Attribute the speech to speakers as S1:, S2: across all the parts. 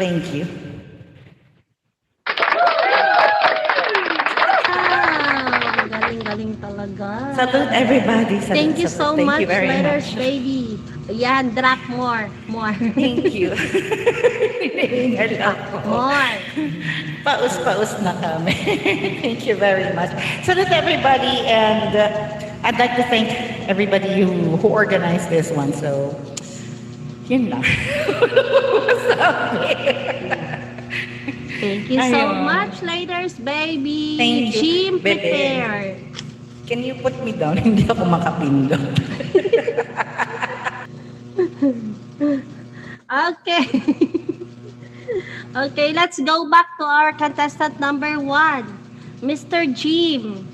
S1: Thank you.
S2: Galing talaga.
S1: Salute everybody. Salute,
S2: Thank you so
S1: Thank
S2: much,
S1: you very
S2: Letters
S1: much.
S2: Baby. Ayan, drop more.
S1: Thank you. Hinihingal ako.
S2: More.
S1: Paus-paus na kami. Thank you very much. Salute everybody, and I'd like to thank everybody who organized this one. So, yun lang.
S2: Thank you so
S1: Ayun.
S2: much, Letters Baby.
S1: Thank you,
S2: Jim
S1: Bebe.
S2: Prepare.
S1: Can you put me down? Hindi ako makapindot.
S2: Okay. Okay, let's go back to our contestant number 1, Mr. Jim.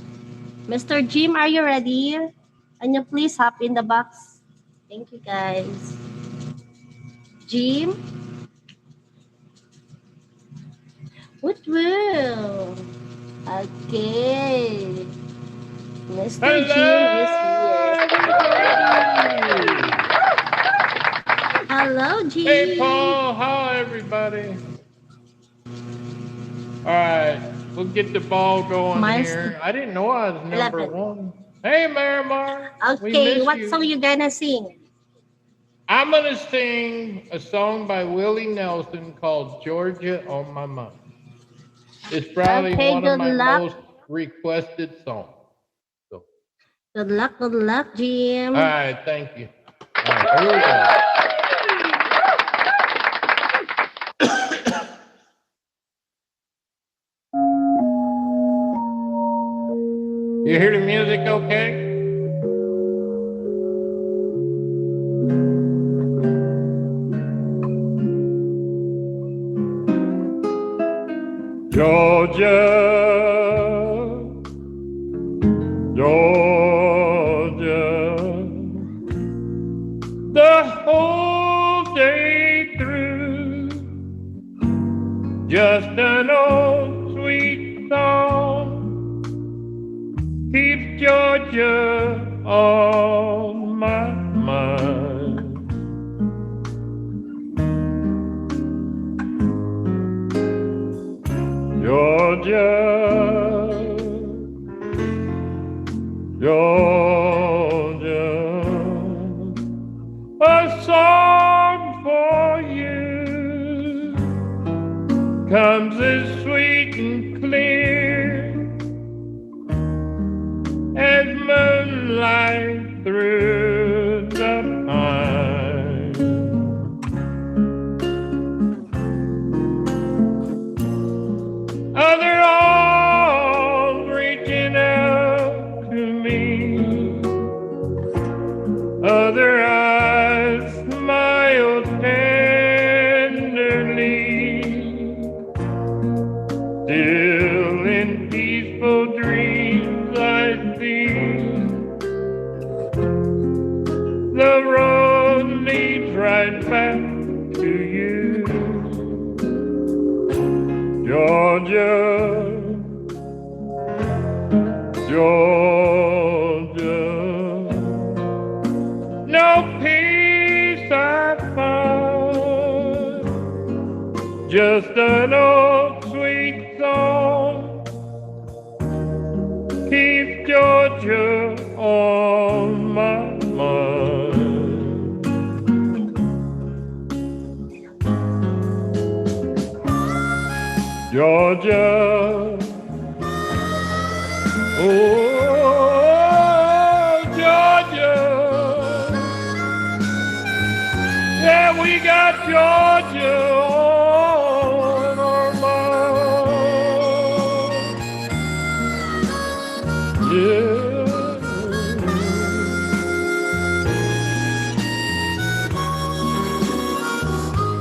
S2: Mr. Jim, are you ready? Can you please hop in the box? Thank you, guys. Jim? What will? Okay. Mr. Jim is here. Hello, Jim.
S3: Hey, Paul. How everybody? All right, we'll get the ball going here. I didn't know I was number 1. Hey, Marimar.
S2: Okay, what song you gonna sing?
S3: I'm gonna sing a song by Willie Nelson called "Georgia on My Mind." It's probably one of my most requested songs. So.
S2: Good luck, Jim.
S3: All right, thank you. All right, here we go. You hear the music okay? Georgia, Georgia, the whole day through, just an old sweet song keeps Georgia on my mind. Georgia, Georgia, a song for you comes as sweet and clear as moonlight through the pine. Other arms reaching out to me, other eyes smile tenderly, still in peaceful dreams I see the road leads right back to you. Georgia, Georgia, no peace I find, just an old sweet song keeps Georgia on my mind. Georgia, oh, Georgia, yeah, we got Georgia on our mind, yeah.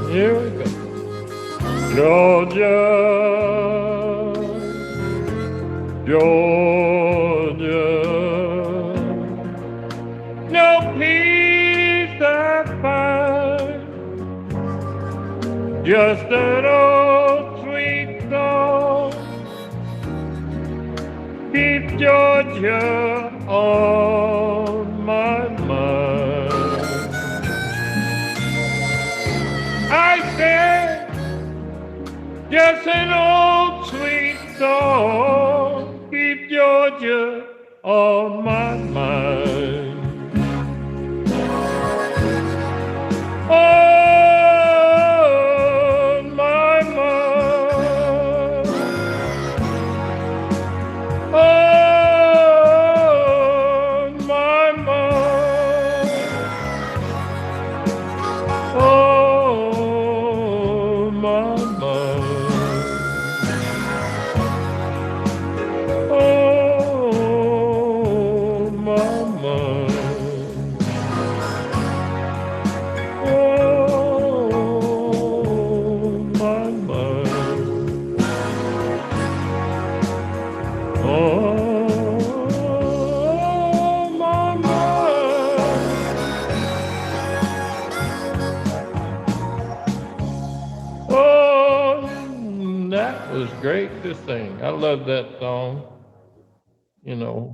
S3: Here we go. Georgia, Georgia, no peace I find, just an old sweet song keeps Georgia on my mind. I said Just an old sweet song, keep Georgia on my mind. On my mind. On my mind. On my mind. Oh, my mind. Oh, my mind. Oh, my mind. Oh, that was great to sing. I love that song. You know.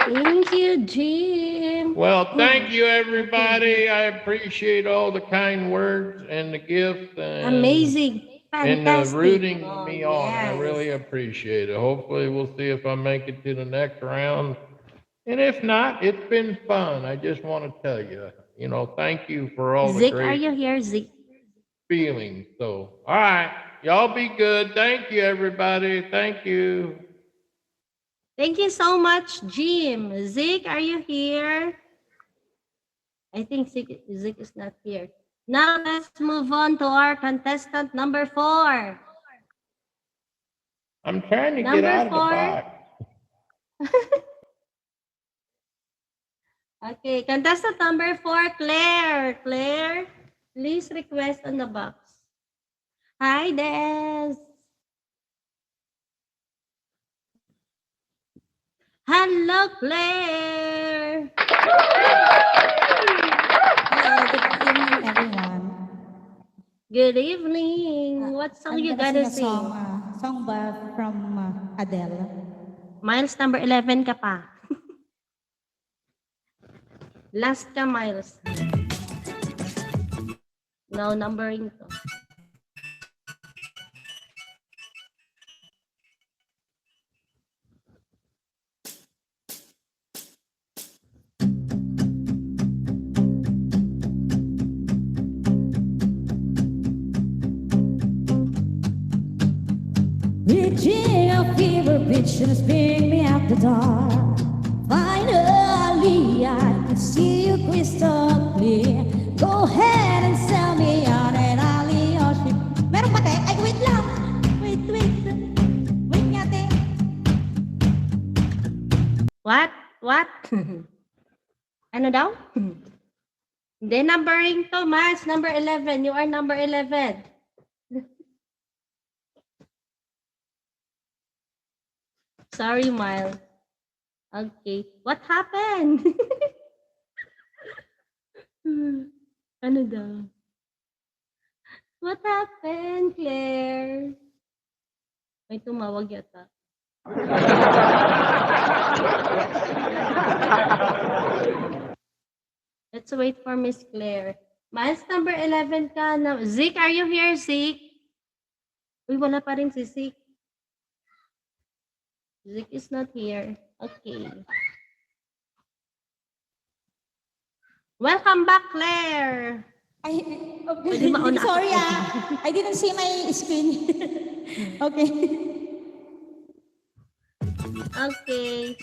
S2: Thank you, Jim.
S3: Well, thank you, everybody. I appreciate all the kind words and the gifts and
S2: Amazing.
S3: and
S2: Fantastic.
S3: rooting
S2: Oh,
S3: me on. I
S2: yes.
S3: really appreciate it. Hopefully, we'll see if I make it to the next round. And if not, it's been fun. I just want to tell you, thank you for all the
S2: Zeke, are
S3: great
S2: you here, Zeke?
S3: feelings. So, all right, y'all be good. Thank you, everybody. Thank you.
S2: Thank you so much, Jim. Zeke, are you here? I think Zeke is not here. Now let's move on to our contestant number 4.
S3: I'm trying to
S2: Number
S3: get out of the
S2: 4.
S3: box.
S2: Okay, contestant number 4, Claire. Claire, please request on the box. Hi, Des. Hello, Claire.
S4: Hello, good evening, everyone.
S2: Good evening. What song you gotta sing?
S4: Song from Adele.
S2: Miles number 11 ka pa. Last ka, Miles. No, numbering to.
S4: Reaching a fever pitch and it's bringing me out the dark. Finally, I can see you crystal clear. Go ahead and sell me out and I'll leave your ship. Meron pa, te? Ay, wait lang. Wait. Wait nga, te.
S2: What? Ano daw? Hindi, numbering to, Miles. Number 11. You are number 11. Sorry, Miles. Okay. What happened? Ano daw? What happened, Claire? May tumawag yata. Let's wait for Miss Claire. Miles number 11 ka na. Zeke, are you here, Zeke? Uy, wala pa rin si Zeke. Zeke is not here. Okay. Welcome back, Claire.
S4: Ay,
S2: Pwede mauna.
S4: sorry I didn't see my screen. Okay.
S2: Okay.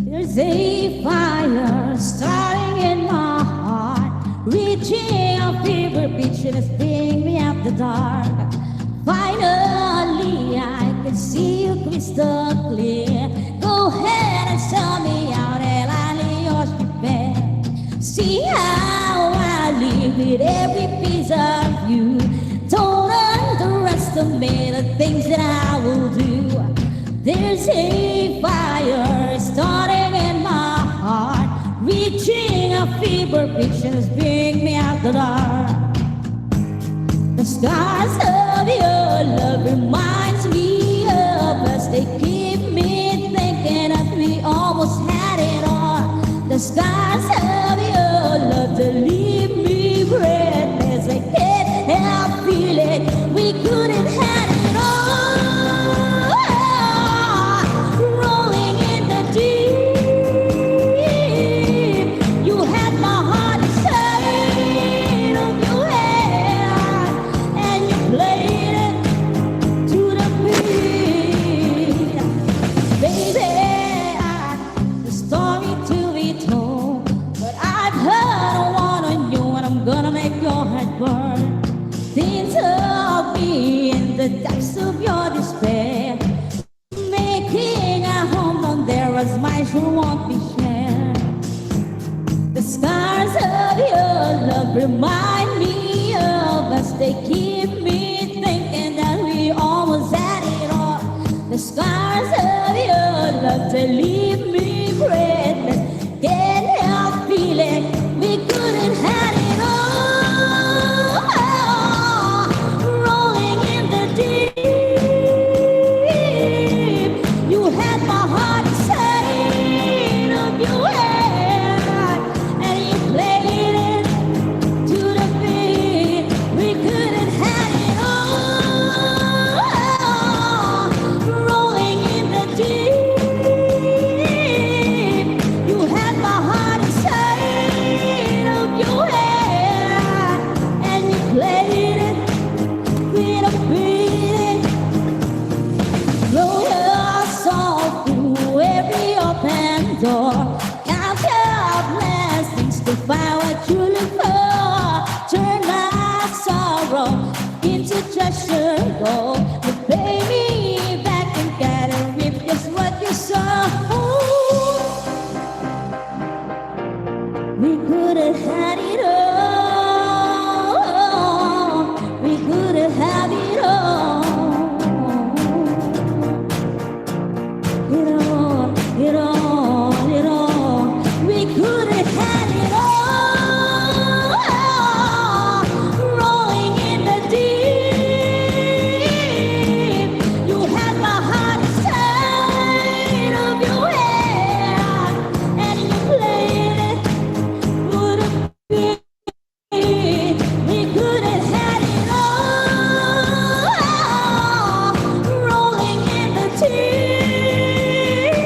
S4: There's a fire starting in my heart, reaching a fever pitch and it's bringing me out the dark. Finally, I can see you crystal clear. Go ahead and sell me out and I'll leave your ship. See how I live with every piece of you. Don't underestimate the things that I will do. There's a fire starting in my heart, reaching a fever pitch and it's bringing me out the dark. The scars of your love reminds me of us. They keep me thinking that we almost had it all. The skies of your love to leave me breathless. I can't help feeling we couldn't have it all. Rolling in the deep, you had my heart inside of your hand, and you played it to the beat. Baby, the story to be told, but I've heard one on you, and I'm gonna make your head burn. Think of me in the depths of your despair, making a home down there as mine sure won't be shared. The scars of your love remind me of us. They keep me thinking that we almost had it all. The scars of your love to leave me breathless. Can't help feeling we couldn't have it all. Rolling in the deep, you had my heart inside of your hand, and you played it to the beat. We couldn't have it all. Rolling in the deep, you had my heart inside of your hand, and you played it with a beat. Blow your soul through every open door. Count your blessings to find what you look for. Turn my sorrow into treasure gold. Repay me back and get a reap just what you sow. We could have had it all. We could have had it all. It all, it all, it all. We could have had it all. Rolling in the deep, you had my heart inside of your hand, and you played it would have been. We could have had it all. Rolling in the deep,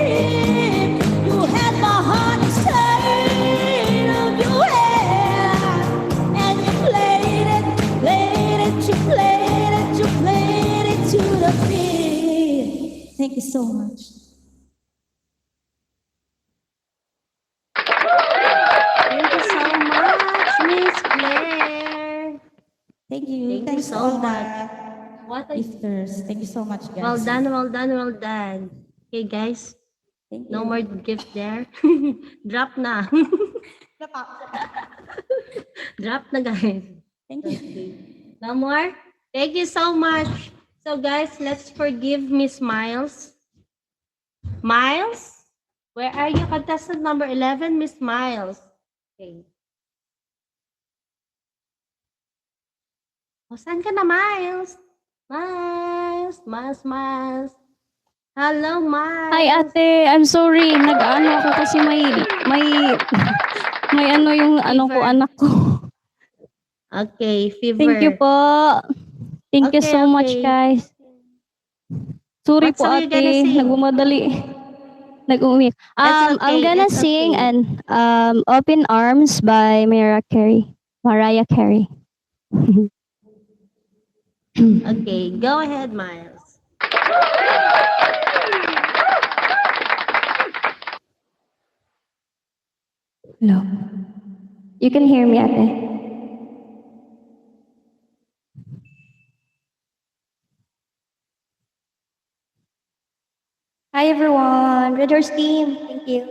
S4: you had my heart inside of your hand, and you played it, you played it, you played it to the beat. Thank you so much.
S2: Thank you so much, Miss Claire.
S4: Thank you.
S2: Thank you
S4: Thanks
S2: so
S4: to all
S2: much.
S4: the
S2: What a
S4: gifters. Thank you so much, guys.
S2: well done, well done, well done. Okay, guys,
S4: Thank you.
S2: no more gift there. Drop na. Drop na, guys.
S4: Thank you.
S2: No more? Thank you so much. So, guys, let's forgive Miss Miles. Miles? Where are you? Contestant number 11, Miss Miles. Okay. O, saan ka na, Miles? Miles. Hello, Miles.
S5: Hi ate, I'm sorry. Nag-ano ako kasi may ano yung ano ko,
S2: Fever.
S5: anak ko.
S2: Okay, fever.
S5: Thank you po. Thank you
S2: Okay,
S5: so much,
S2: okay.
S5: guys. Sorry
S2: What
S5: po
S2: song you gonna
S5: ate,
S2: sing?
S5: nagmamadali. Nag-uwi.
S2: That's
S5: I'm
S2: okay,
S5: gonna
S2: that's
S5: sing
S2: okay.
S5: and Open Arms by Mariah Carey.
S2: Okay, go ahead, Miles.
S5: Hello. You can hear me ate. Hi everyone, Red Horse team. Thank you.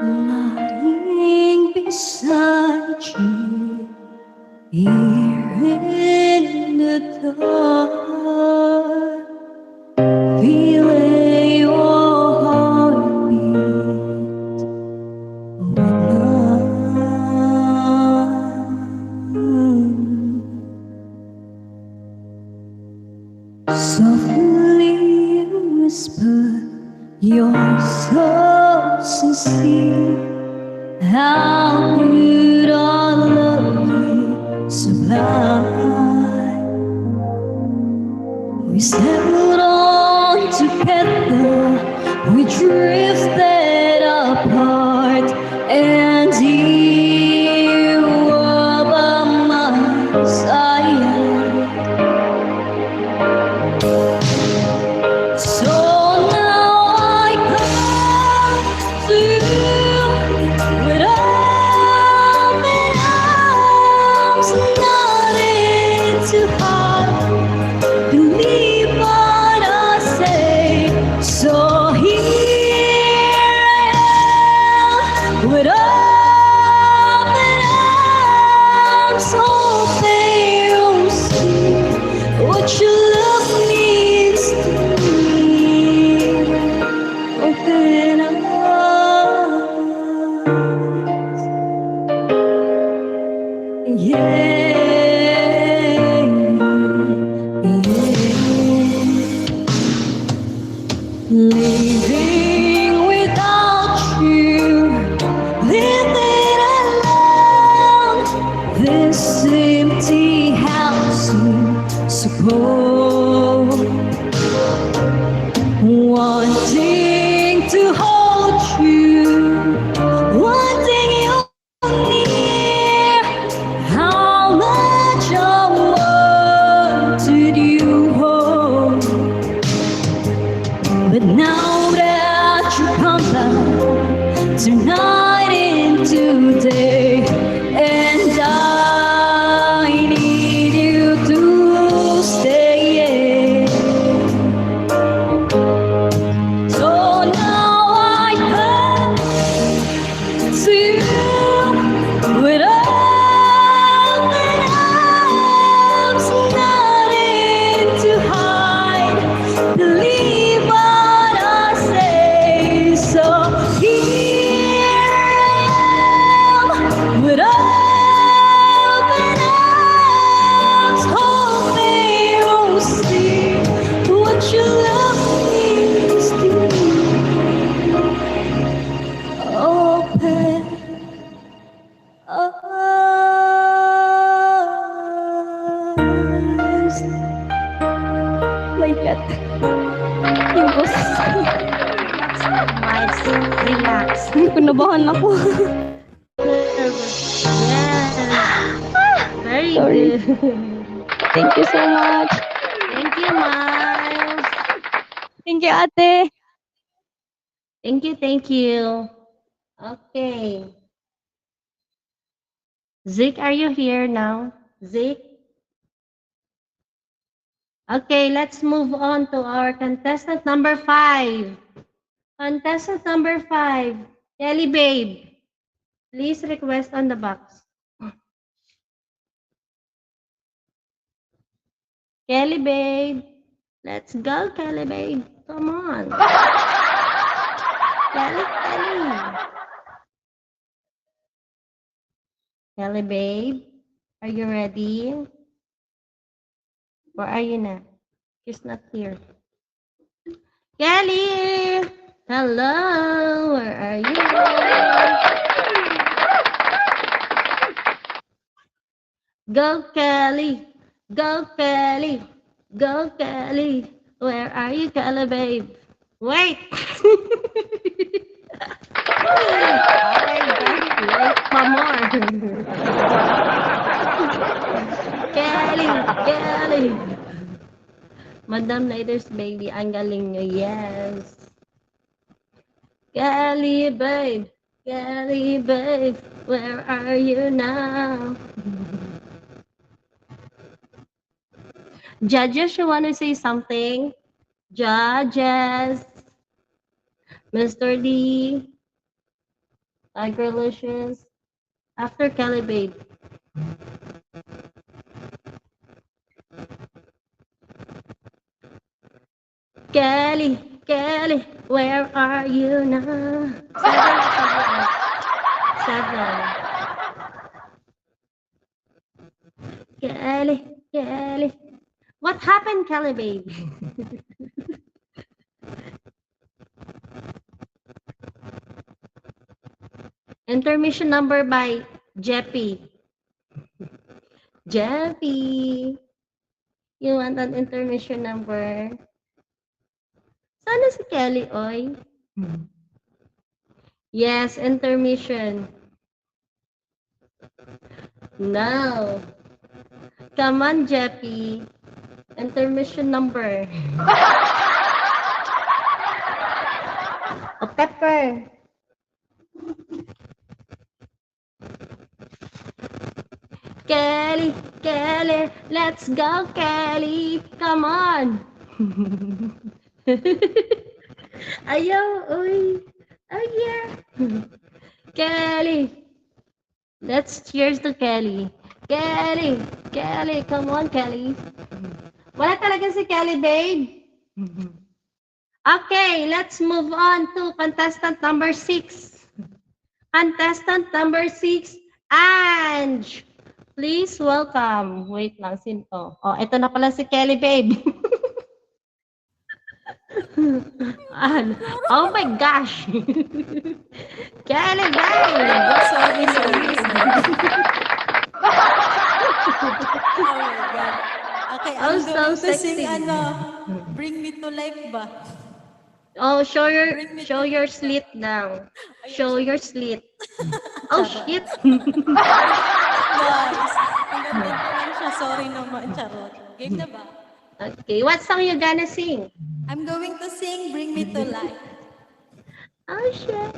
S5: Lying beside you here in the dark, feeling your heartbeat with mine.
S4: how could our love be sublime? We settled on together, we drifted apart, and you were by my side. So now I come to you with open arms, nothing to hide. Believe what I say. So here I am with open arms, hoping you'll see what your love means to me. Open arms, yeah. Living without you, living alone, this empty house seems so cold. Wanting to hold you, wanting you near, how much I wanted you home. But now that you come back tonight into day, and I need you to stay. So now I come to you with open arms, nothing to hide. Believe what I say. So here I am with open arms, hoping you'll see what your love means to me. Open arms. My God. Yung boses ko.
S2: Relax, relax.
S4: Kinabahan ako.
S2: Yes. Very
S4: Sorry.
S2: good.
S4: Thank you so much.
S2: Thank you, Miles.
S4: Thank you, ate.
S2: Thank you, thank you. Okay. Zeke, are you here now? Zeke? Okay, let's move on to our contestant number 5. Contestant number 5, Kelly Babe. Please request on the box. Kelly Babe. Let's go, Kelly Babe. Come on. Kelly, Kelly. Kelly Babe, are you ready? Or are you not? She's not here. Kelly! Hello, where are you? Go, Kelly! Go, Kelly! Go, Kelly! Where are you, Kelly, babe? Wait! Wait for more. Kelly! Kelly! Madam Later's baby, ang galing nyo. Yes. Kelly, babe. Kelly, babe. Where are you now? Judges, you want to say something? Judges. Mr. D. Tigerlicious. After Kelly, babe. Kelly, Kelly, where are you now? 7. Kelly, Kelly. What happened, Kelly, babe? Intermission number by Jeppy. Jeppy. You want an intermission number? Sana si Kelly, oy. Yes, intermission. No. Come on, Jeppy. Intermission number. A pepper. Kelly, Kelly, let's go, Kelly. Come on. Ayaw, uy. Oh, yeah. Kelly. Let's cheers to Kelly. Kelly, Kelly, come on, Kelly. Wala talaga si Kelly, babe. Okay, let's move on to contestant number 6. Contestant number 6, Ange. Please welcome. Wait lang, sino? Oh, ito na pala si Kelly, babe. Oh my gosh. Kelly, babe.
S6: Sorry. Oh my God. Okay,
S2: Oh,
S6: I'm
S2: so
S6: going to
S2: sexy.
S6: sing Bring Me to Life ba?
S2: Oh, show your slit now. Show your slit. Oh, shit.
S6: Guys, ang ganda ko lang siya. Sorry naman, charot. Game na ba?
S2: Okay, what song you gonna sing?
S6: I'm going to sing Bring Me to Life.
S2: Oh, shit.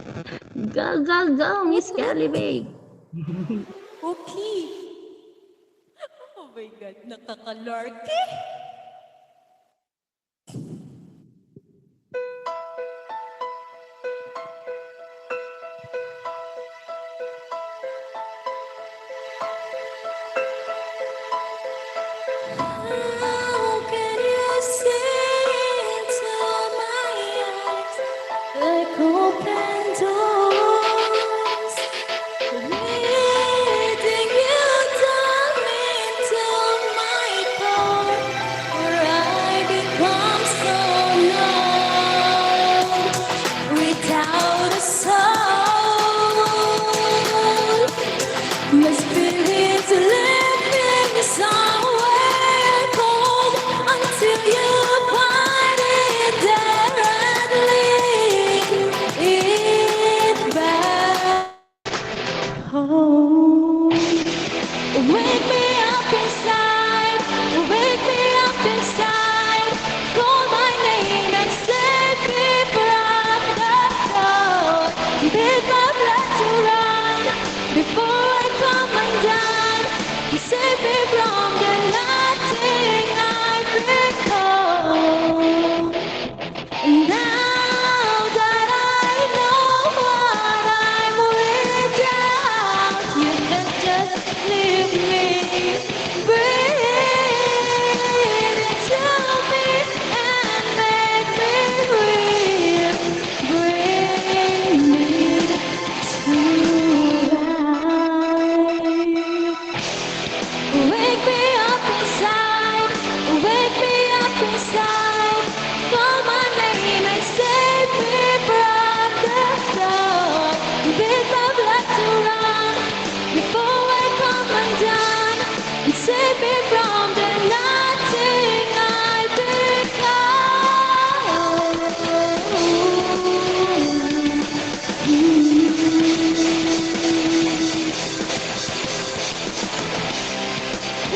S2: Go, go, go, Miss Kelly, babe.
S6: Okay. Oh my God, nakakalorky.
S4: How can you see into my eyes like open doors? Leading you down into my core, where I become so numb without a soul. My spirit's living somewhere cold until you find it there and leave it back home. Wake me up inside, wake me up inside. Call my name and save me from the dark. Bid my blood to run before I come undone. You save me from the nothing I become. Now that I know what I'm without, you can just leave me. Breathe into me and make me real. Bring me to life. Wake me up inside, wake me up inside. Call my name and save me from the dark. Bid my blood to run before I come undone. And save me from the nothing I become.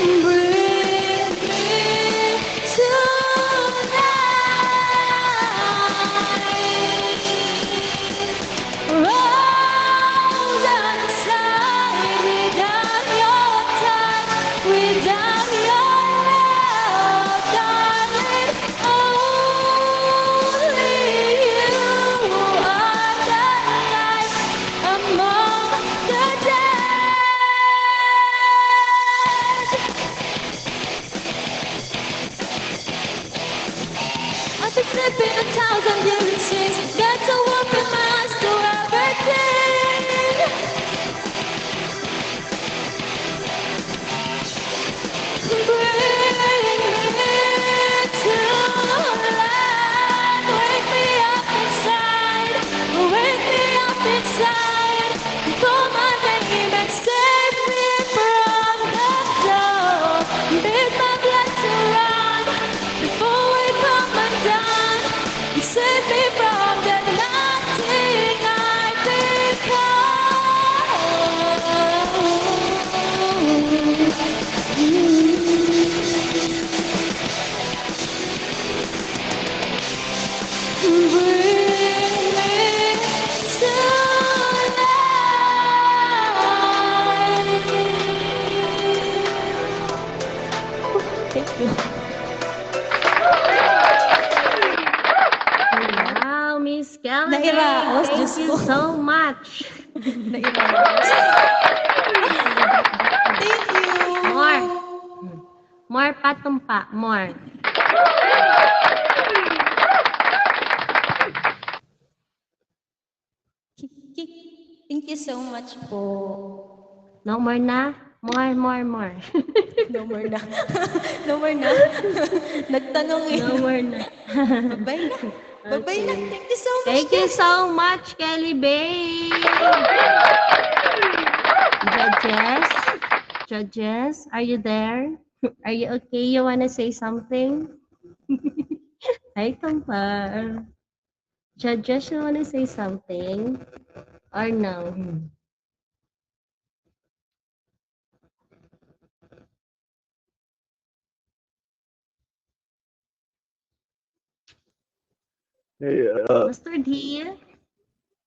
S4: Bring me to life. Rose inside without your touch, without your love, darling. Only you are the light among the dead. I've been sleeping 1,000 years it seems. Got to open my eyes to everything.
S2: Wow, Miss Kelly.
S6: Nairaos,
S2: Thank
S6: Diyos
S2: you
S6: ko.
S2: so much.
S6: Nairaos. Thank you.
S2: More. More patumpa. More.
S6: Thank you so much po.
S2: No more na? More, more, more.
S6: No more na. No more na. Nagtanong eh.
S2: No more na.
S6: Bye na. Bye-bye na.
S2: Okay.
S6: Thank you so much.
S2: Thank you
S6: guys.
S2: so much, Kelly Babe. Judges? Judges, are you there? Are you okay? You wanna say something? Hi, Kampar. Judges, you wanna say something? Or no?
S7: Hey,
S2: Mr. D?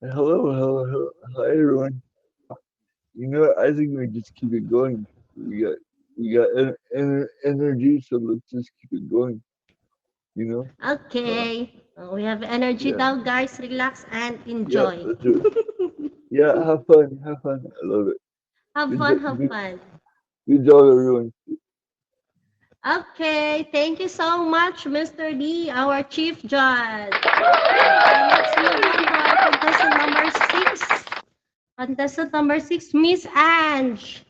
S7: hello. Hi, everyone. You know, what? I think we just keep it going. We got energy, so let's just keep it going. You know?
S2: Okay. We have energy
S7: Yeah.
S2: now, guys. Relax and
S7: Yeah,
S2: enjoy.
S7: let's do it. Yeah, have fun. I love it.
S2: Have
S7: Good,
S2: fun,
S7: jo-
S2: have
S7: good,
S2: fun.
S7: good job, everyone.
S2: Okay, thank you so much, Mr. D, our chief judge. Let's move on to our contestant number 6. Contestant number 6, Miss Ange.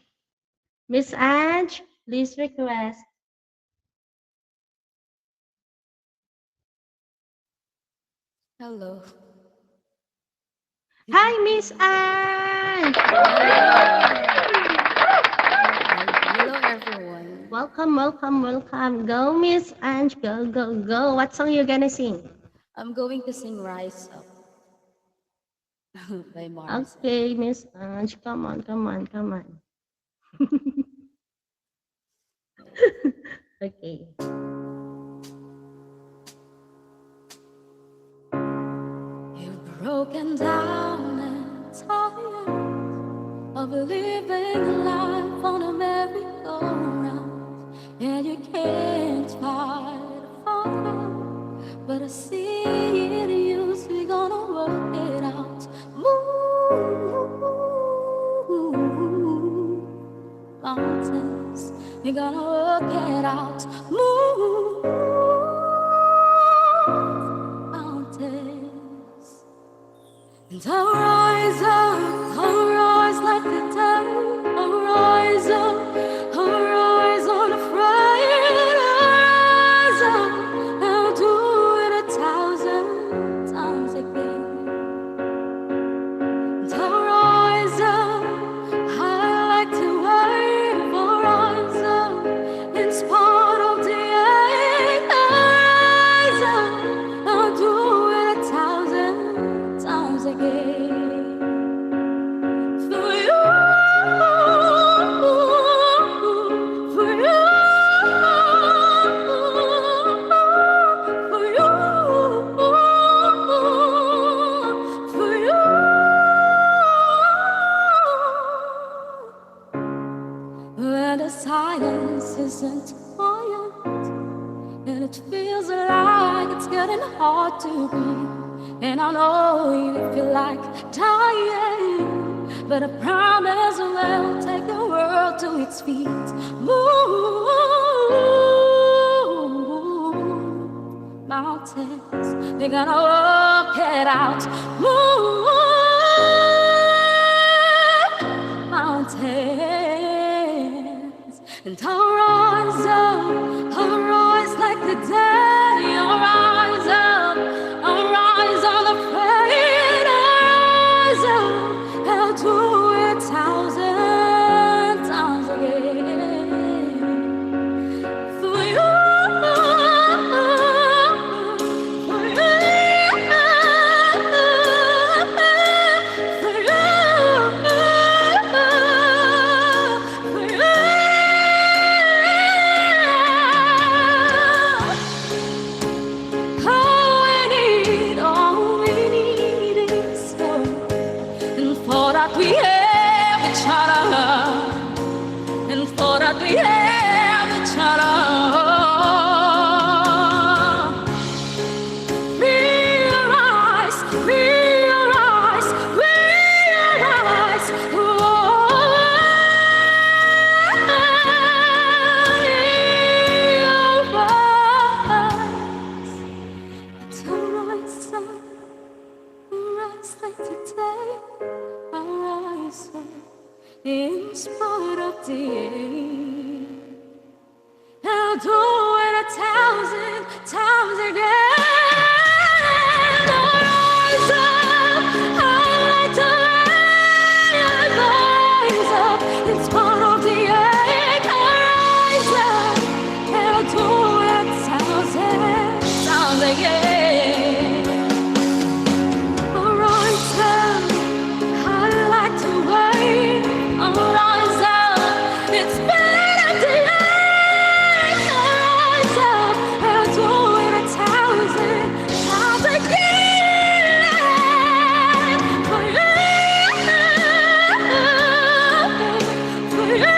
S2: Miss Ange, please request.
S8: Hello.
S2: Hi, Miss Ange.
S8: Hello, everyone.
S2: Welcome, welcome, welcome. Go, Miss Ange. Go, go, go. What song you gonna sing?
S8: I'm going to sing Rise Up by Mars.
S2: Okay, Miss Ange. Come on, come on, come on. Okay.
S8: You're broken down and tired of living life on a merry-go-round, and you can't fight a fire, but I see in you, so we're gonna work it out. Move mountains, we're gonna work it out. Move mountains. And I'll rise like the day. I'll rise unafraid. I'll do it 1,000 times again. And I'll rise up, I like to wave. I'll rise up in spite of the ache. I'll rise up, I'll do it 1,000 times again. For you, for you, for you, for you. When the silence isn't quiet and it feels like it's getting hard to breathe, and I know you feel like dying, but I promise we'll take the world to its feet. Move mountains, they're gonna work it out. Move mountains, and I'll rise like the day. I'll rise up, I'll rise unafraid. I'll rise up, I'll do it 1,000 times again. For you, for you, for you, for you. it's part of DNA. I'll do it 1,000 times again. Rise up, I like to rise up. It's part of the egg. Rise up, and I'll do it 1,000 times again. Rise up, I like to wait. Rise up, it's part of the egg. Rise up, and I'll do it 1,000 times again. For you, for you,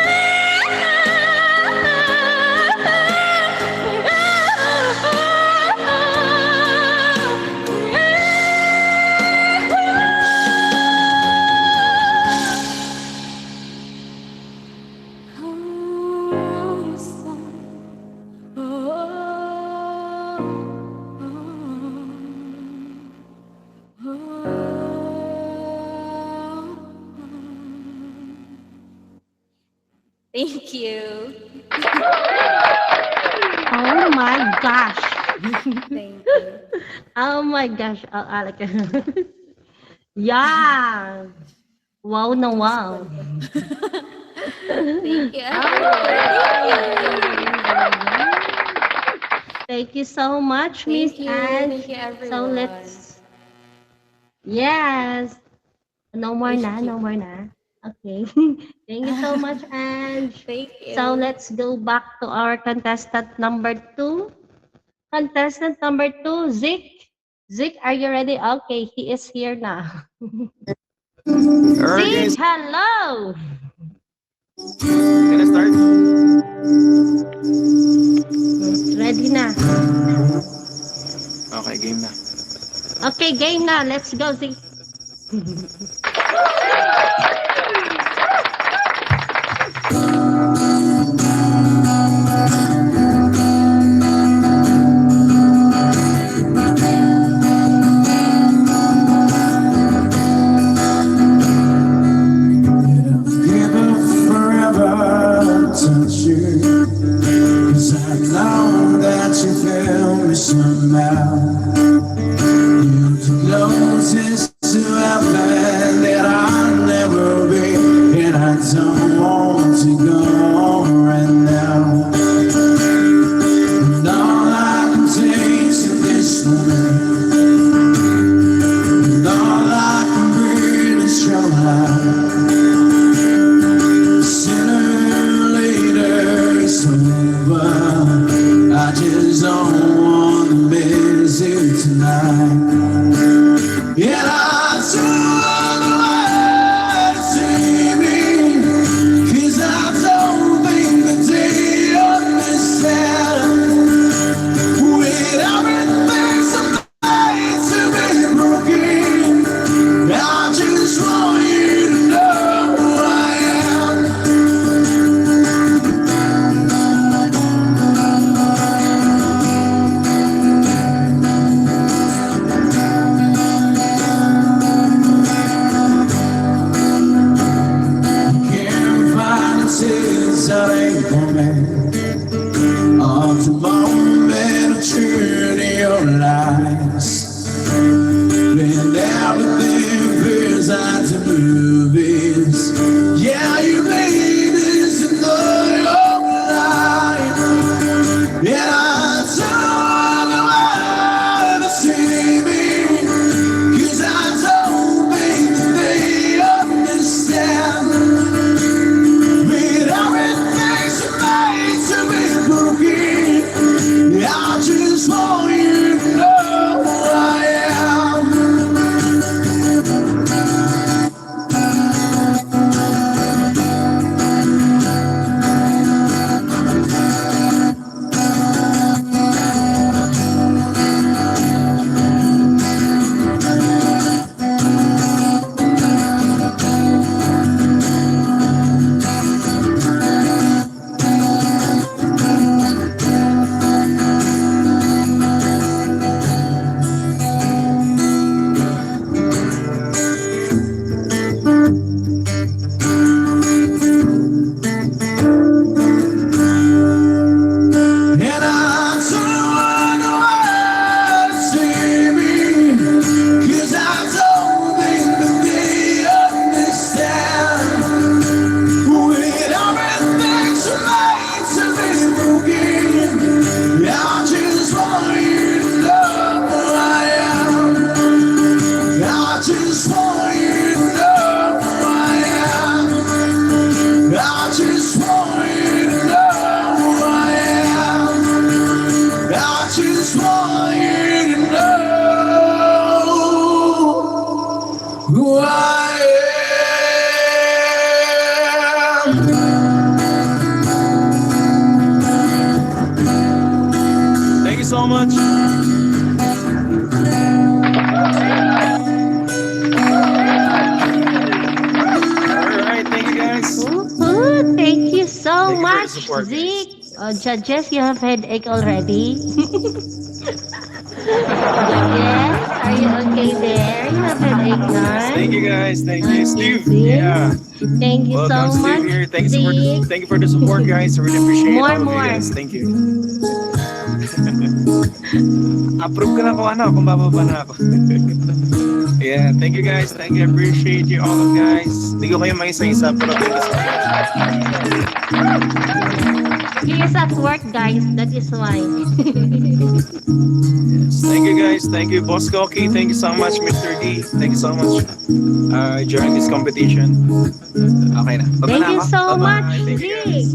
S6: Thank you.
S2: Oh my gosh.
S6: Thank you.
S2: Oh my gosh. Oh, Alec. Yeah. Wow na wow.
S6: Thank you,
S2: Thank you so much, Miss
S6: Thank you.
S2: Anne.
S6: Thank you, everyone.
S2: So let's, yes. No more na, no more na. Okay. Thank you so much, Ange.
S6: Thank you.
S2: So let's go back to our contestant number 2. Contestant number 2, Zik. Zik, are you ready? Okay, he is here now.
S9: Okay,
S2: Zik, hello.
S9: can I start?
S2: Ready na.
S9: Okay, game na.
S2: Okay, game na. Let's go, Zik.
S10: Somehow you closest to heaven that I'll never be, and I don't want to go right now. And all I can taste is this moment, and all I can breathe is your light. Sooner or later it's over. I just don't want to miss you tonight. And I don't want to see me, 'cause I don't think that they understand. With everything supposed to be broken, I just want you to know who I am. That ain't for me. Of the moment of truth in your lies, and everything feels like the movies. Yeah, you made this another life, and I don't want to see me, 'cause I don't think that they understand. With everything she made
S2: so
S9: Thank you for the
S2: much,
S9: support, guys.
S2: Zeke. Judges, you have headache already. Judges, are you okay there? You have headache,
S9: Yes, thank you,
S2: none?
S9: guys. Thank you, Steve.
S2: Zeke.
S9: Yeah.
S2: Thank you
S9: Welcome,
S2: so
S9: Steve
S2: much,
S9: here.
S2: Zeke.
S9: Thank you for the support, guys. I really appreciate
S2: More,
S9: all of you
S2: more.
S9: guys. Thank you. Approve ka na kung bababa na ako. Yeah, thank you guys. Thank you. I appreciate you all guys. Hindi ko kayo maisa-isa pero thank you so much.
S2: He is at work, guys. That is why.
S9: Yes, thank you guys. Thank you, Boss Koki. Thank you so much, Mr. D. Thank you so much. During this competition. Okay na. Baba
S2: Thank
S9: na
S2: you
S9: ako.
S2: so
S9: Bye-bye.
S2: much,
S9: Thank you,
S2: Zeke.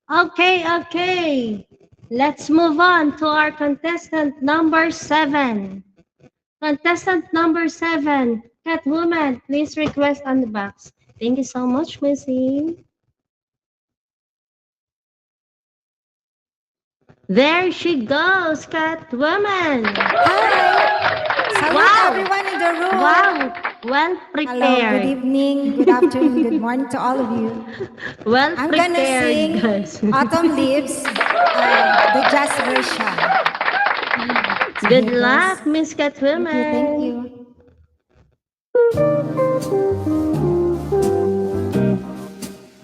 S2: Okay. Let's move on to our contestant number 7. Contestant number 7, Catwoman, please request on the box. Thank you so much, Missy. There she goes, Catwoman.
S11: Hi! Salute
S2: Wow.
S11: everyone in the room!
S2: Wow, well prepared.
S11: Hello, good evening, good afternoon, good morning to all of you.
S2: Well
S11: I'm gonna
S2: prepared,
S11: sing
S2: guys.
S11: Autumn Leaves, the jazz version. So
S2: Good
S11: here goes.
S2: luck, Miss Catwoman.
S11: Thank you.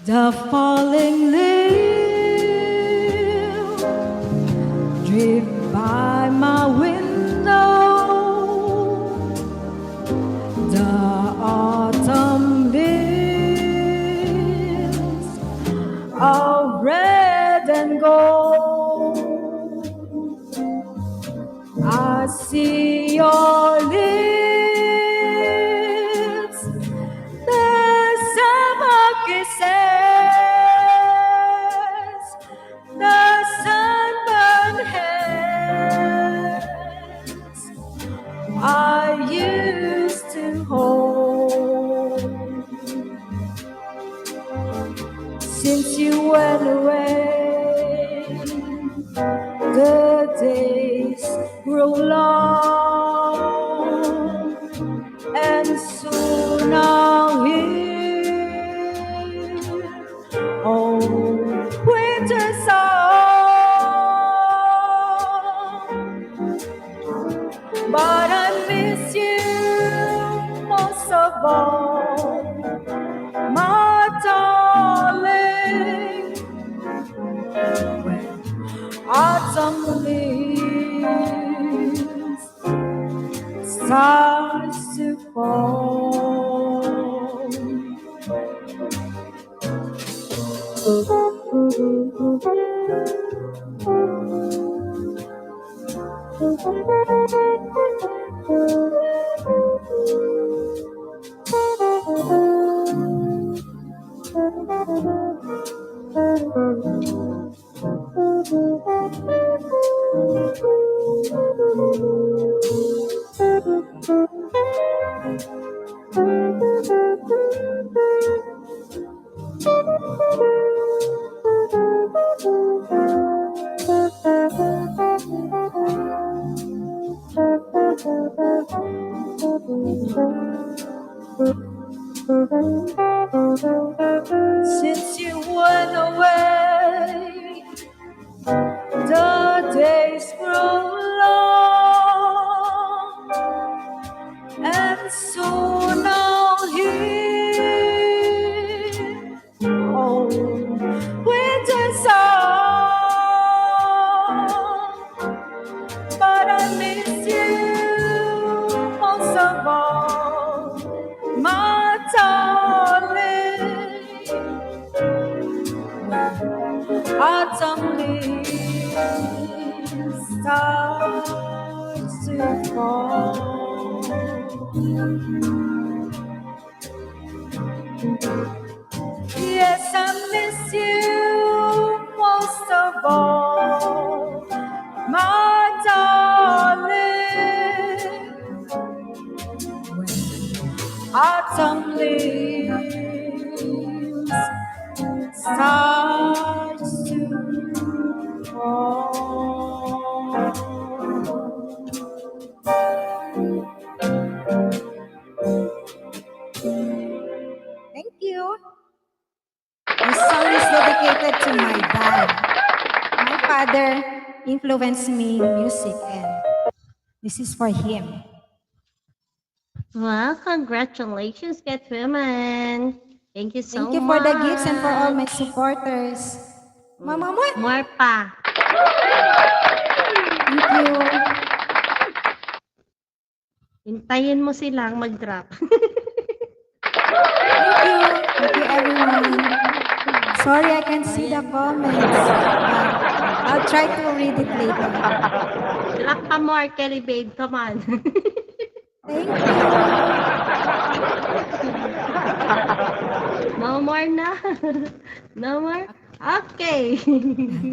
S11: The falling leaves drift by my window. The autumn leaves are red and gold. I see your lips, the summer kisses, the sunburned hands I used to hold. Since you went away, the days grow long, and soon I'll hear old winter song. But I miss you most of all, my darling. When autumn leaves starts to fall. Since you went away, the days grow long, and soon I'll hear old winter song. But I miss you most of all, my darling. Autumn leaves starts to fall. Yes, I miss you most of all, my darling. When autumn leaves starts to fall. dedicated to my dad. My father influenced me in music, and this is for him.
S2: Well, congratulations, Catwoman. Thank you so much.
S11: Thank you for the gifts and for all my supporters. Mama mo.
S2: More pa.
S11: Thank you.
S2: Hintayin mo silang mag-drop.
S11: Thank you. Thank you, everyone. Sorry I can't see the comments, but I'll try to read it later.
S2: Drop pa more, Kelly Babe. Come on.
S11: Thank you.
S2: No more na. No more? Okay.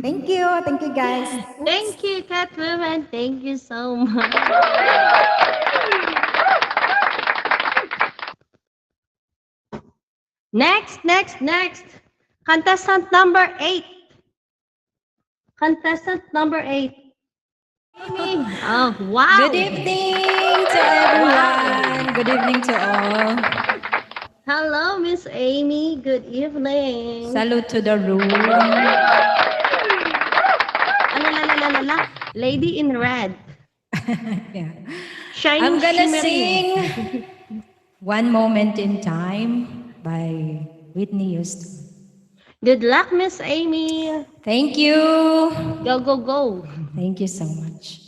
S11: Thank you. Thank you, guys.
S2: Thank you, Catwoman. Thank you so much. Next. Contestant number 8. Contestant number 8. Oh, wow.
S6: Good evening to everyone. Good evening to all.
S2: Hello, Miss Amy. Good evening.
S6: Salute to the room.
S2: Ala. Lady in red.
S6: Yeah.
S2: Shiny,
S6: I'm gonna
S2: shimmery.
S6: sing One Moment in Time by Whitney Houston.
S2: Good luck, Miss Amy.
S6: Thank you.
S2: Go.
S6: Thank you so much.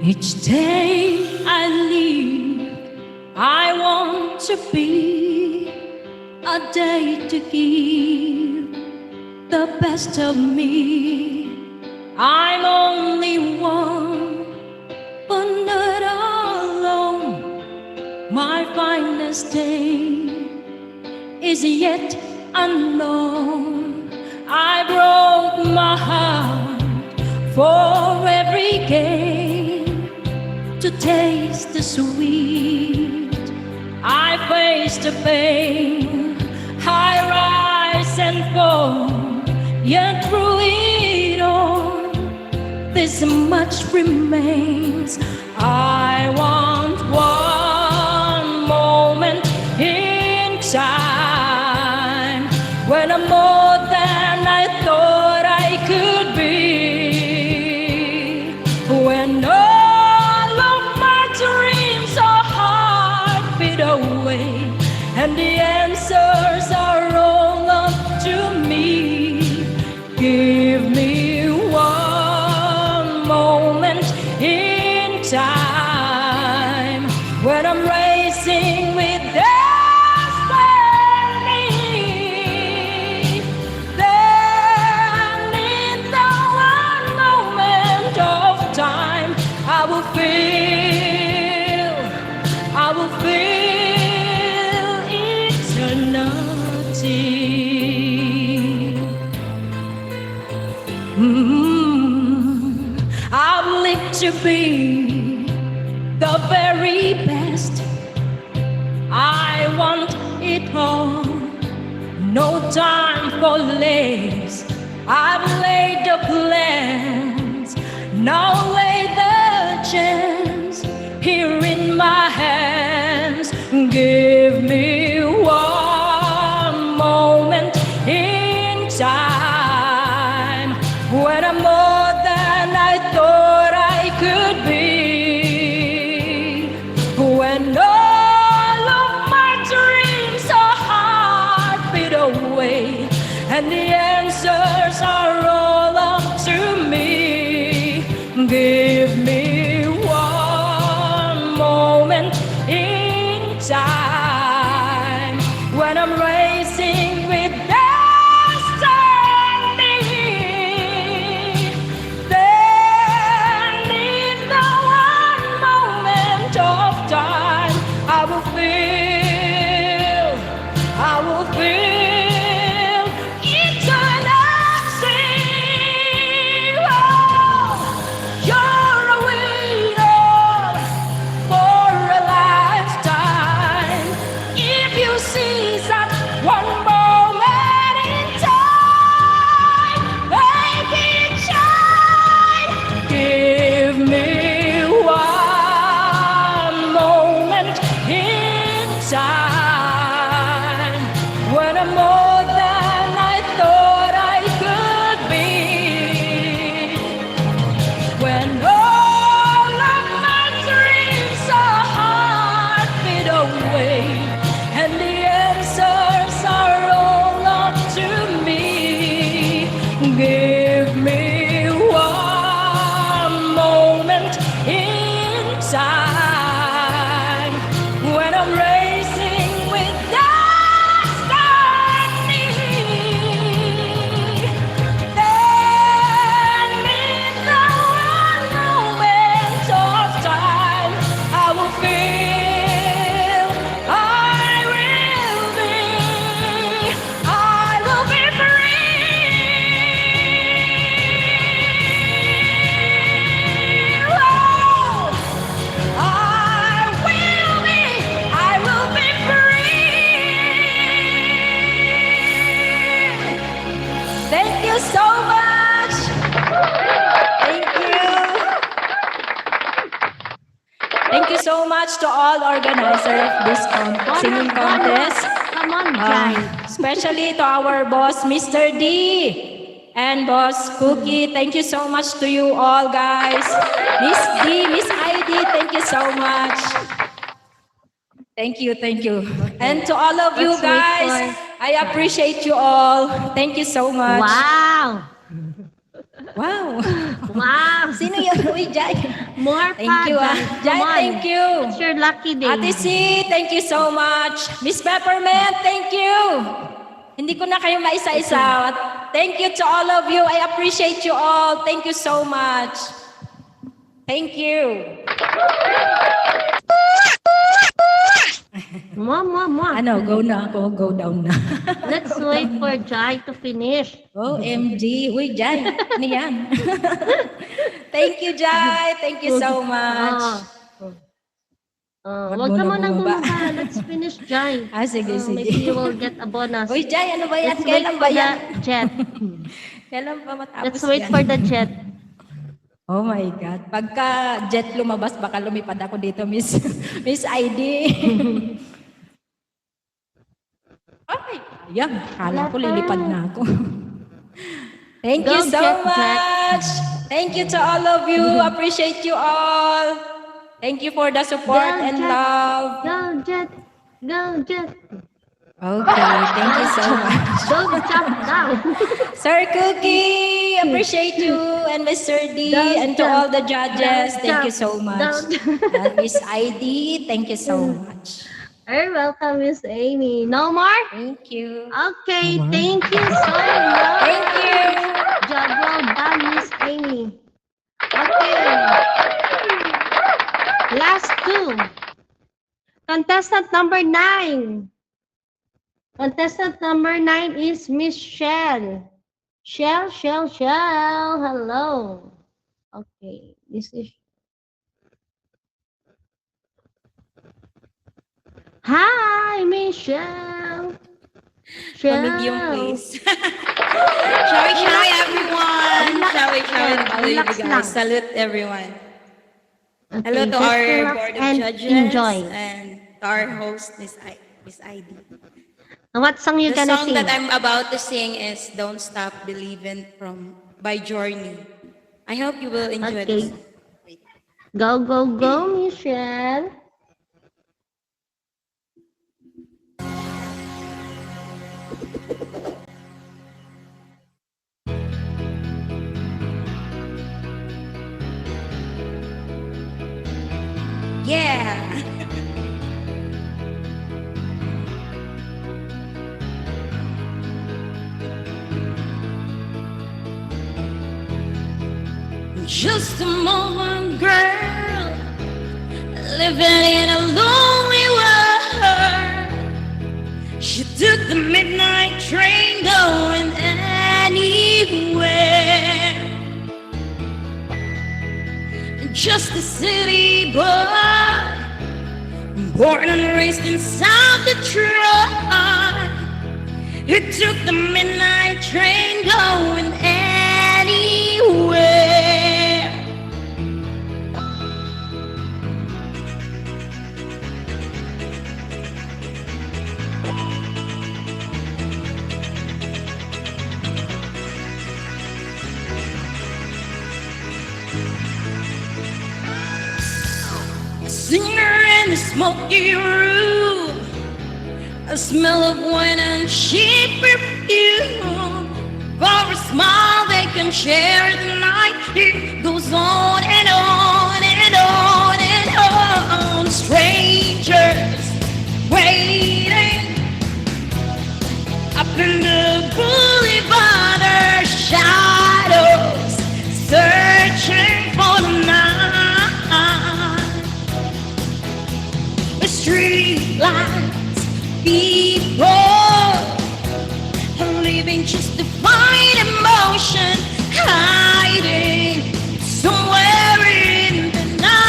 S6: Each day I live, I want to be a day to give the best of me. I'm only one, but not alone. My finest day is yet unknown. I broke my heart for every game to taste the sweet. I face the pain, I rise and fall, yet through it all, this much remains. I want one moment in time when I'm more than I thought I could be, when all of my dreams are heartbeat away and the answers are all up to me. Give me one moment in time when I'm racing with destiny. Then in the one moment of time, I will feel eternity. I've lived to be the very best. I want it all, no time for less. I've laid the plans, now lay the chance here in my hands. Give me one moment in time when I'm more than I thought I could be, when all of my dreams are heartbeat away and the answers are all up to me. Give me one moment in time when I'm racing with destiny. Then in the one moment of time, I will feel eternity. Oh, you're inside when I'm racing with destiny. Then in the one moment of time, I will feel I will be free. Oh, I will be free. Thank you so much. Thank you. Thank you so much to all organizers of this singing contest.
S2: Come on, Jai.
S6: Especially to our boss, Mr. D, and boss Cookie. Thank you so much to you all, guys. Miss D, Miss ID, thank you so much. Thank you, thank you. And to all of you
S2: Let's wait
S6: guys, I appreciate you all. Thank you so much.
S2: Wow.
S6: Wow.
S2: Wow.
S6: Sino yun? Uy, Jai.
S2: More
S6: Thank you,
S2: Jai.
S6: Jai,
S2: Come on.
S6: thank you.
S2: It's your lucky day.
S6: Ate C, thank you so much. Miss Peppermint, thank you. Hindi ko na kayo maisa-isa. Thank you to all of you. I appreciate you all. Thank you so much. Thank you. Ano, go na ako. Go down na.
S2: Let's wait for Jai to finish.
S6: OMG. Uy, Jai. Ano yan? Thank you, Jai. Thank you so much.
S2: Wag ka muna bumaba. Let's finish, Jai.
S6: Sige, sige.
S2: Maybe you will get a bonus.
S6: Uy, Jai, ano ba yan?
S2: Let's wait
S6: Kailan
S2: for
S6: ba yan?
S2: the jet.
S6: Kailan pa matapos
S2: Let's wait
S6: yan?
S2: for the jet.
S6: Oh my God. Pagka jet lumabas, baka lumipad ako dito, Miss ID. Ay, ayan. Kala ko lilipad na ako. Thank you
S2: Go,
S6: so
S2: Jet,
S6: much. Thank you to all of you. Appreciate you all. Thank you for the support
S2: Go,
S6: and
S2: Jet.
S6: love.
S2: Go, jet. Go, jet.
S6: Okay, thank you so much.
S2: Don't jump down.
S6: Sir Cookie, appreciate you, and Mr. D,
S2: Don't
S6: and to
S2: jump.
S6: all the judges,
S2: Don't
S6: thank you
S2: jump.
S6: so much.
S2: Don't.
S6: And Miss ID, thank you so much.
S2: You're welcome, Miss Amy. No more?
S6: Thank you.
S2: Okay, thank you so much.
S6: Thank you.
S2: Job well done, Miss Amy. Okay. Last two. Contestant number 9. Contestant number 9 is Miss Shell. Shell. Hello. Okay, this is. Hi, Michelle.
S12: Pamigyong please. Shall we, everyone? Shall we,
S2: Relax lang.
S12: guys? Salute everyone.
S2: Okay,
S12: Hello to
S2: just
S12: our
S2: relax
S12: board of
S2: and
S12: judges
S2: enjoy.
S12: and to our host, Miss ID.
S2: What song you
S12: The
S2: gonna
S12: song
S2: sing?
S12: that I'm about to sing is "Don't Stop Believing" by Journey. I hope you will enjoy
S2: Okay.
S12: this.
S2: Go, Michelle.
S12: Yeah. Just a moment, girl, living in a lonely world. She took the midnight train going anywhere. Just a city boy, born and raised in South Detroit. He took the midnight train going anywhere. A singer in the smoky room, a smell of wine and cheap perfume. For a smile they can share the night. It goes on and on and in the boulevard or shadows, searching for the night. The street lights, people living just to find emotion, hiding somewhere in the night.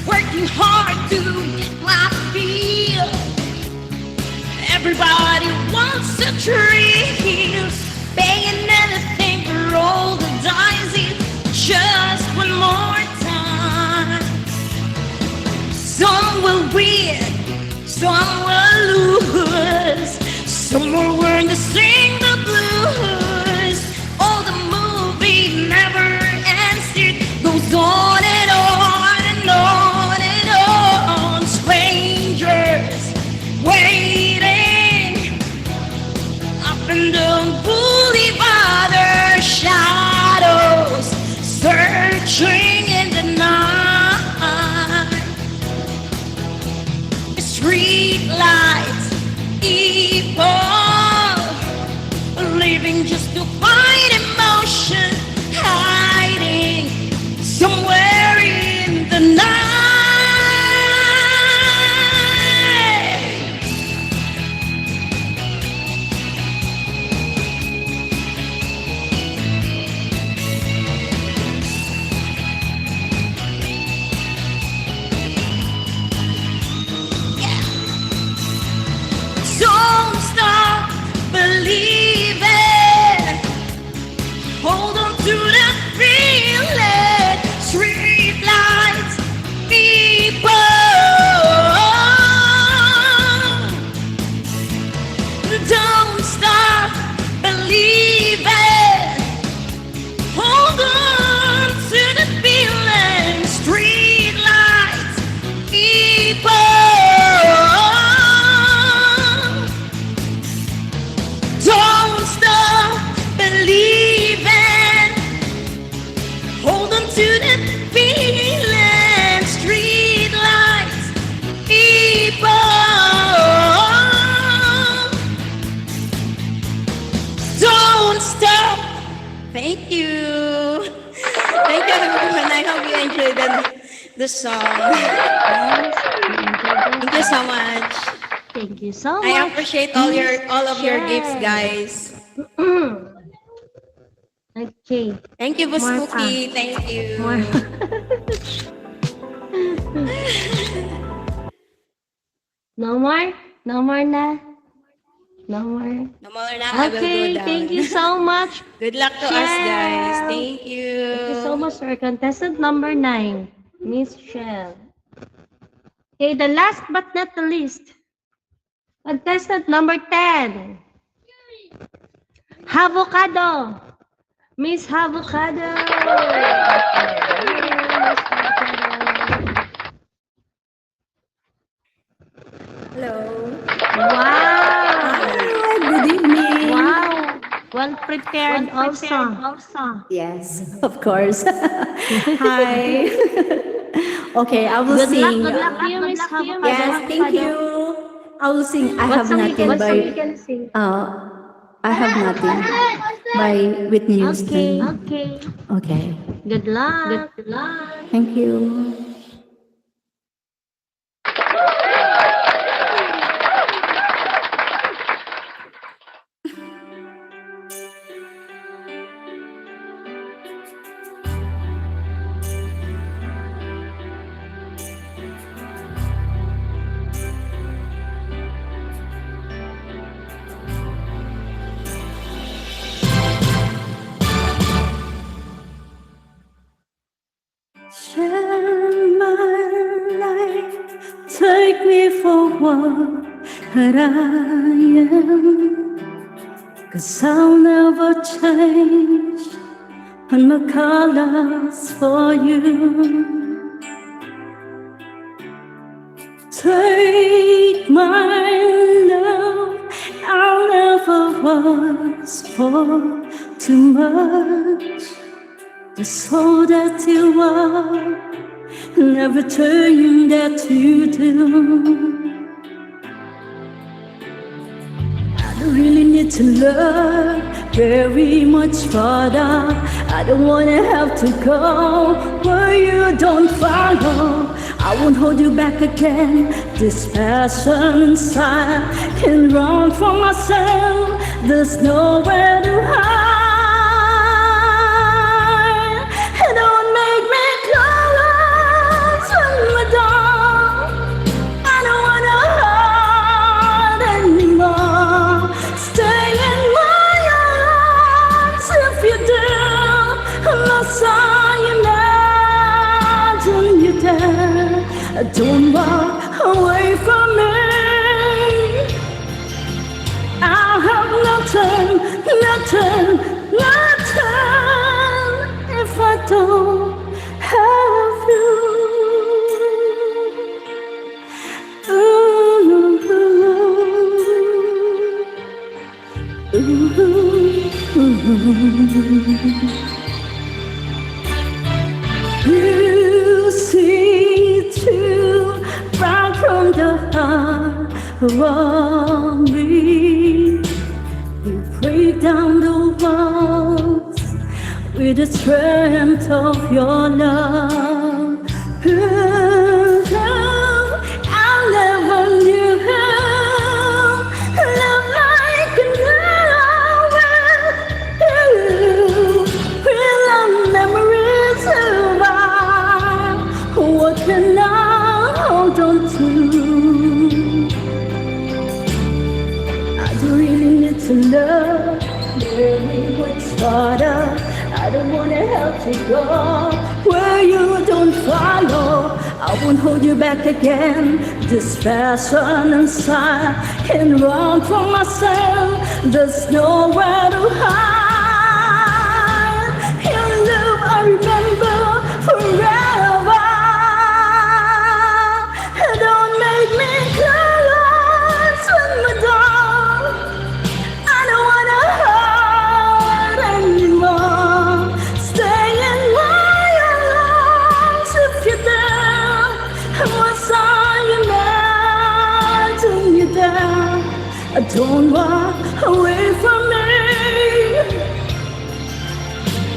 S12: Working hard to get my feel. Everybody wants a thrill, paying anything for all the dice. Just one more time. Some will win, some will lose. Some will learn to sing the blues. Oh, the movie never ends. It goes on and on and on and on. Strangers waiting up in the boulevard or shadows, searching in the night. Street lights, people living just to find emotion, hiding somewhere in the night. Don't stop believing. Hold on to the feeling. Street lights, people. Don't stop believing. Hold on to the feeling. Street lights, people. Don't stop believing. Hold on to the feeling. Street lights, people. Don't stop. Thank you. Thank you, everyone. I hope you enjoyed the song. Thank you so much.
S2: Thank you so much.
S12: I appreciate all of your gifts, guys.
S2: Okay.
S12: Thank you, Buskuki. Thank you.
S2: More. No more? No more na? No more?
S12: No more na. I will go
S2: Okay,
S12: down.
S2: thank you so much.
S12: Good luck to us, guys. Thank you.
S2: Thank you so much, sir. Contestant number 9, Miss Shell. Okay, the last but not the least, contestant number 10, Avocado. Miss Avocado.
S13: Hello.
S2: Wow.
S13: Good evening.
S2: Wow. Well prepared also.
S13: Yes, of course. Hi. Okay, I will
S2: Good luck,
S13: sing.
S2: good luck to you, Miss Avocado.
S13: Yes, thank you. I will sing. I
S2: What
S13: have
S2: song you
S13: nothing
S2: can
S13: by.
S2: sing? You can sing.
S13: I have nothing by Whitney Houston.
S2: Okay.
S13: Okay.
S2: Good luck. Good luck.
S13: Thank you. Share my life, take me for what I am, 'cause I'll never change on my colors for you. Take my love, I'll never ask for too much. Just all that you are, and everything that you do. I don't really need to look very much further. I don't wanna have to go where you don't follow. I won't hold you back again. This passion inside can run from myself. There's nowhere to hide. And don't make me close my door. I don't wanna hide anymore. Stay in my arms if you do. Unless I imagine you there. Don't walk away from me. I have nothing, nothing, nothing if I don't have you. You see too right from the heart of me. You break down the walls with the strength of your love. I never knew love like now. Real love memories survive. What can I hold on to? I don't really need to love very much harder. I don't wanna help you go where you don't follow. I won't hold you back again. This passion inside can run from myself. There's nowhere to hide. Your love I remember forever. Don't make me close my door. I don't wanna hide anymore. Stay in my arms if you're there. Once I imagine you there. Don't walk away from me.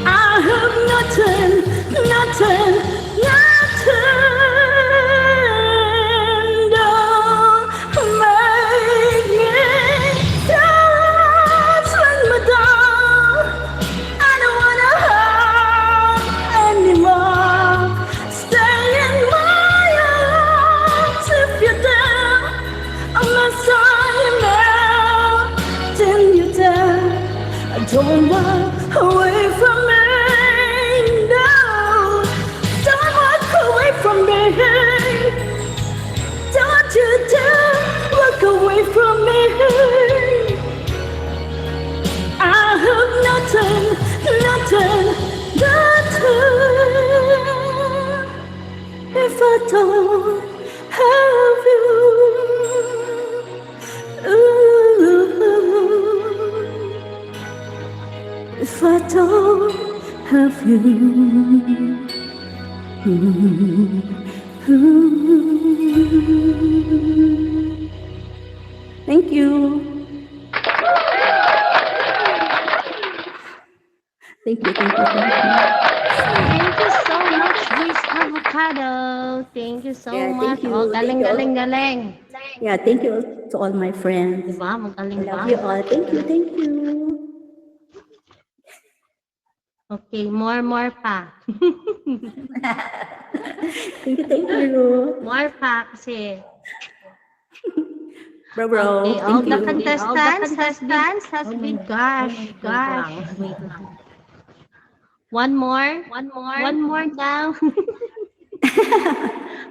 S13: I have nothing, nothing, nothing. Don't make me close my door. I don't wanna hide anymore. Stay in my arms if you're there. Unless I imagine you there. Don't walk away from me. No, don't walk away from me. Don't you dare walk away from me. I have nothing, nothing, nothing if I don't have you. If I don't have you. Thank you. Thank you, thank you, thank you.
S2: Thank you so much, Miss Avocado. Thank you so
S11: Yeah,
S2: much.
S11: thank you.
S2: Oh, galing,
S11: Thank you.
S2: galing, galing.
S11: Yeah, thank you to all my friends.
S2: Diba? Magaling
S11: I
S2: ba?
S11: love you all. Thank you, thank you.
S2: Okay, more pa.
S11: Thank you, thank you.
S2: More pa kasi.
S11: Bro,
S2: Okay, all
S11: thank
S2: the
S11: you.
S2: contestants has been, gosh. Wait lang. One more now.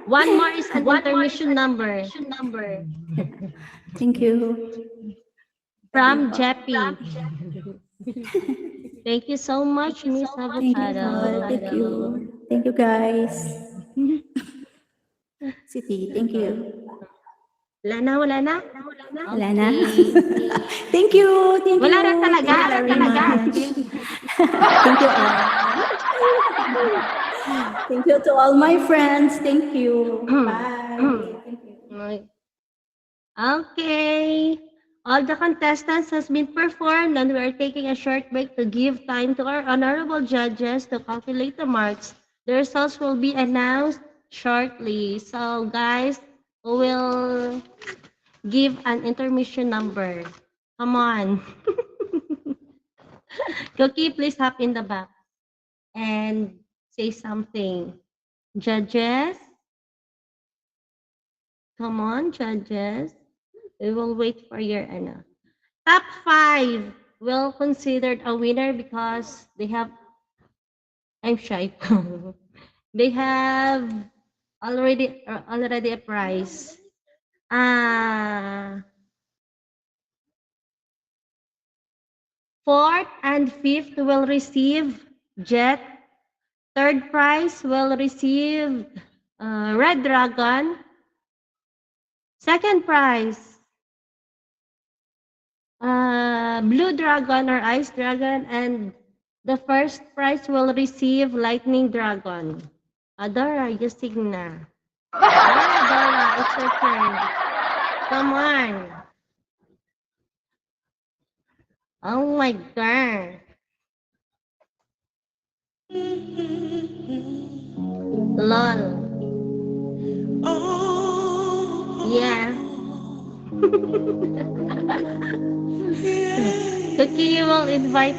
S2: One more is an intermission number.
S11: Thank you.
S2: From Jeppy. Thank you so much, Miss
S11: Thank you,
S2: Avocado.
S11: all. Thank you. Thank you, guys. City, thank you.
S2: Wala na?
S11: Wala na.
S2: Okay.
S11: Thank you. Thank you.
S2: Wala na talaga.
S11: Thank you very much. Thank you all. Thank you to all my friends. Thank you. Bye. Thank you.
S2: Okay. All the contestants has been performed and we are taking a short break to give time to our honorable judges to calculate the marks. The results will be announced shortly. So guys, we will give an intermission number. Come on. Cookie, please hop in the back and say something. Judges? Come on, judges. We will wait for your top 5 will considered a winner because they have, I'm shy. They have already a prize. Fourth and fifth will receive jet. Third prize will receive Red Dragon. Second prize, Blue Dragon or Ice Dragon, and the first prize will receive Lightning Dragon. Adora, you sing na. Adora, it's your turn. Come on. Oh my God. Lol. Yeah. Cookie will invite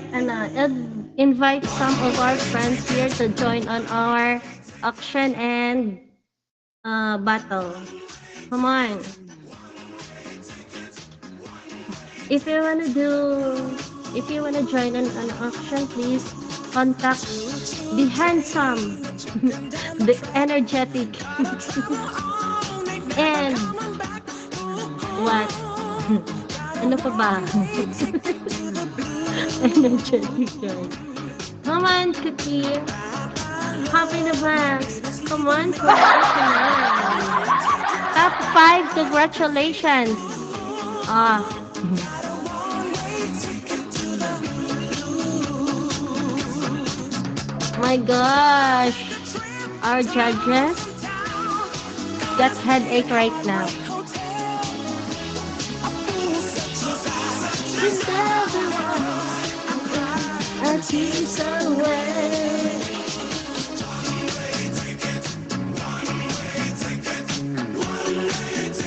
S2: some of our friends here to join on our auction and battle. Come on. If you wanna join an auction, please contact the handsome, the energetic, and what? Ano pa ba? Energetic guy. Come on, Cookie. Hop in the back. Come on, top 5, congratulations. My gosh. Our judges got headache right now.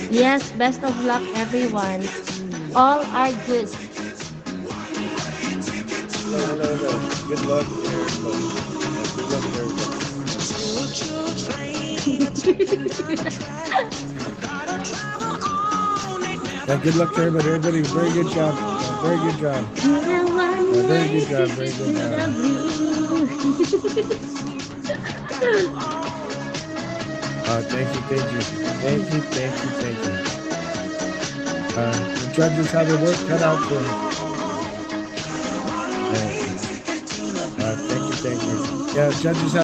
S2: Yes, best of luck, everyone. All are good.
S7: No. Good luck.
S10: Yeah, good luck to everybody. Everybody, very good job. Very good job. Very good job. Very good job. Thank you. The judges have their work cut out for them. Thank you. Yeah, judges have